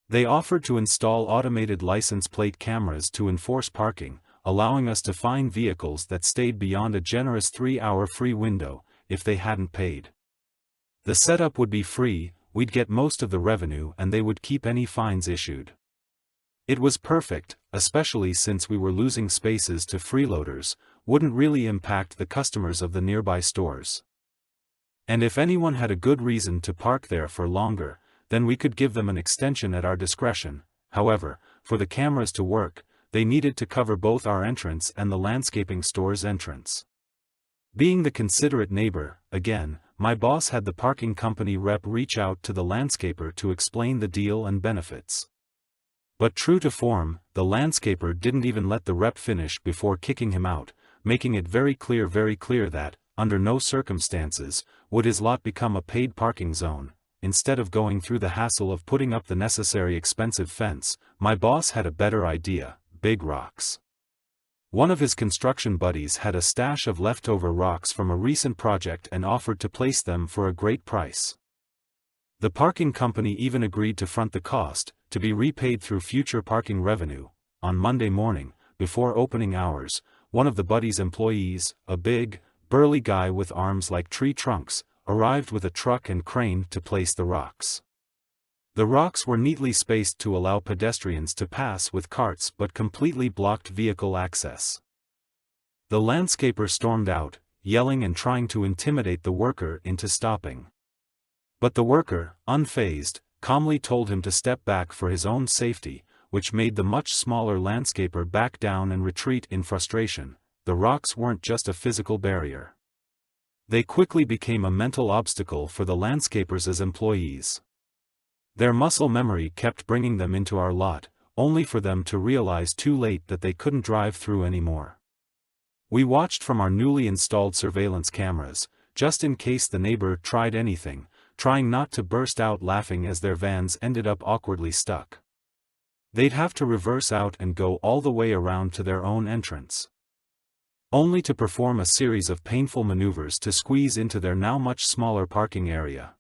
They offered to install automated license plate cameras to enforce parking, allowing us to fine vehicles that stayed beyond a generous 3-hour free window, if they hadn't paid. The setup would be free, we'd get most of the revenue and they would keep any fines issued. It was perfect, especially since we were losing spaces to freeloaders, wouldn't really impact the customers of the nearby stores. And if anyone had a good reason to park there for longer, then we could give them an extension at our discretion. However, for the cameras to work, they needed to cover both our entrance and the landscaping store's entrance. Being the considerate neighbor, again, my boss had the parking company rep reach out to the landscaper to explain the deal and benefits. But true to form, the landscaper didn't even let the rep finish before kicking him out, making it very clear that, under no circumstances, would his lot become a paid parking zone. Instead of going through the hassle of putting up the necessary expensive fence, my boss had a better idea: big rocks. One of his construction buddies had a stash of leftover rocks from a recent project and offered to place them for a great price. The parking company even agreed to front the cost, to be repaid through future parking revenue. On Monday morning, before opening hours, one of the buddy's employees, a big, burly guy with arms like tree trunks, arrived with a truck and crane to place the rocks. The rocks were neatly spaced to allow pedestrians to pass with carts but completely blocked vehicle access. The landscaper stormed out, yelling and trying to intimidate the worker into stopping. But the worker, unfazed, calmly told him to step back for his own safety, which made the much smaller landscaper back down and retreat in frustration. The rocks weren't just a physical barrier. They quickly became a mental obstacle for the landscapers as employees. Their muscle memory kept bringing them into our lot, only for them to realize too late that they couldn't drive through anymore. We watched from our newly installed surveillance cameras, just in case the neighbor tried anything, trying not to burst out laughing as their vans ended up awkwardly stuck. They'd have to reverse out and go all the way around to their own entrance, only to perform a series of painful maneuvers to squeeze into their now much smaller parking area.